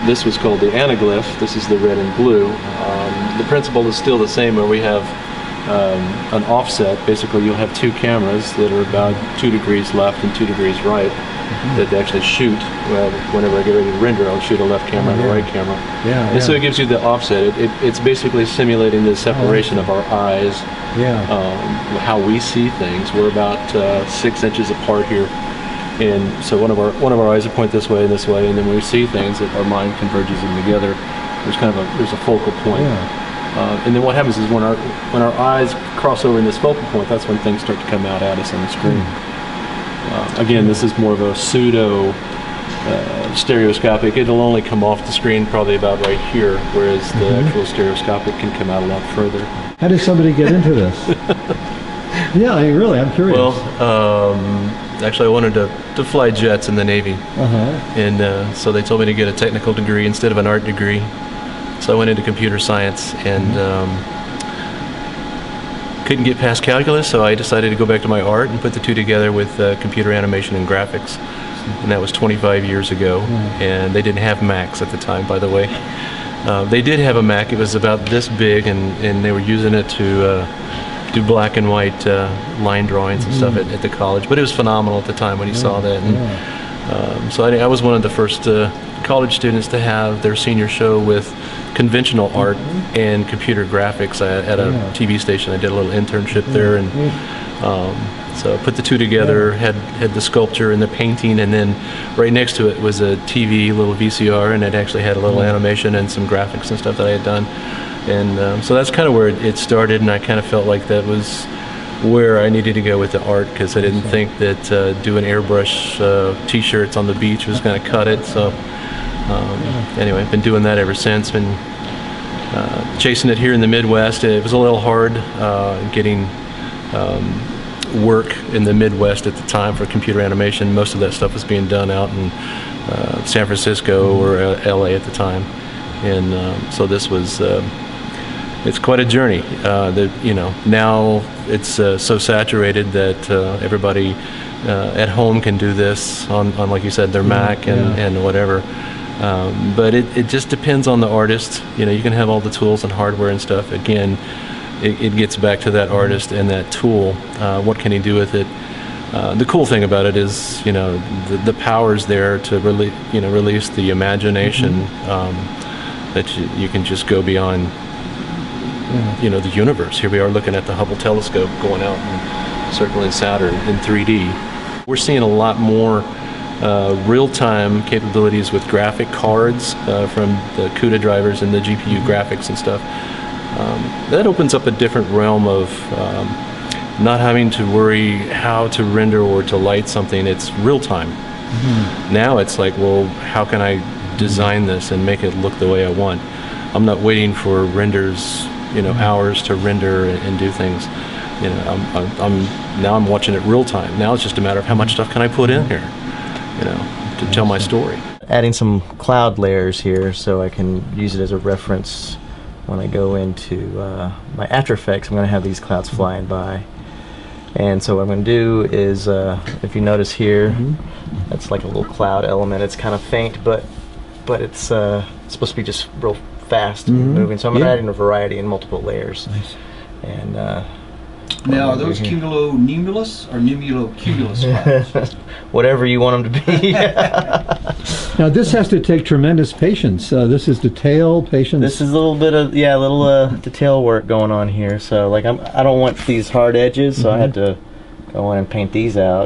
this was called the anaglyph. This is the red and blue. The principle is still the same, where we have an offset. Basically, you'll have two cameras that are about 2 degrees left and 2 degrees right that actually shoot. Well, whenever I get ready to render, I'll shoot a left camera and a right camera. And so it gives you the offset. It's basically simulating the separation of our eyes, how we see things. We're about 6 inches apart here. And so one of our eyes will point this way, and then when we see things, our mind converges them together. There's a focal point. And then what happens is when our eyes cross over in this focal point, that's when things start to come out at us on the screen. Again, this is more of a pseudo stereoscopic. It'll only come off the screen probably about right here, whereas the actual stereoscopic can come out a lot further. How did somebody get into this? Yeah, I'm curious. Well, actually I wanted to fly jets in the Navy, and so they told me to get a technical degree instead of an art degree. So I went into computer science and couldn't get past calculus, so I decided to go back to my art and put the two together with computer animation and graphics. And that was 25 years ago, and they didn't have Macs at the time, by the way. They did have a Mac. It was about this big, and they were using it to do black and white line drawings and stuff at the college. But it was phenomenal at the time when you saw that. And, so I was one of the first college students to have their senior show with conventional art and computer graphics at a TV station. I did a little internship there, and so I put the two together, had the sculpture and the painting, and then right next to it was a TV, little VCR, and it actually had a little animation and some graphics and stuff that I had done. And so that's kind of where it started, and I kind of felt like that was where I needed to go with the art, because I didn't think that doing airbrush t-shirts on the beach was going to cut it. So anyway, I've been doing that ever since. Been chasing it here in the Midwest. It was a little hard getting work in the Midwest at the time for computer animation. Most of that stuff was being done out in San Francisco or LA at the time, and so this was it's quite a journey. Now it's so saturated that everybody at home can do this on like you said, their Mac and whatever. But it just depends on the artist. You can have all the tools and hardware and stuff. Again, it gets back to that artist and that tool. What can he do with it? The cool thing about it is, the power's there to really, release the imagination, that you can just go beyond, the universe. Here we are looking at the Hubble telescope going out and circling Saturn in 3D. We're seeing a lot more real-time capabilities with graphic cards from the CUDA drivers and the GPU graphics and stuff. That opens up a different realm of not having to worry how to render or to light something. It's real-time. Now it's like, well, how can I design this and make it look the way I want? I'm not waiting for renders, hours to render and do things. Now I'm watching it real time. Now it's just a matter of how much stuff can I put in here, to tell my story. Adding some cloud layers here so I can use it as a reference when I go into my After Effects. I'm going to have these clouds flying by, and so what I'm going to do is, if you notice here, that's like a little cloud element. It's kind of faint, but it's supposed to be just real fast and moving. So I'm adding a variety in multiple layers. Nice. And now, are those cumulonimbus or numulocumulus clouds? Whatever you want them to be. Now this has to take tremendous patience. This is detail, patience. This is a little bit of little detail work going on here. So like I don't want these hard edges, so I had to go in and paint these out.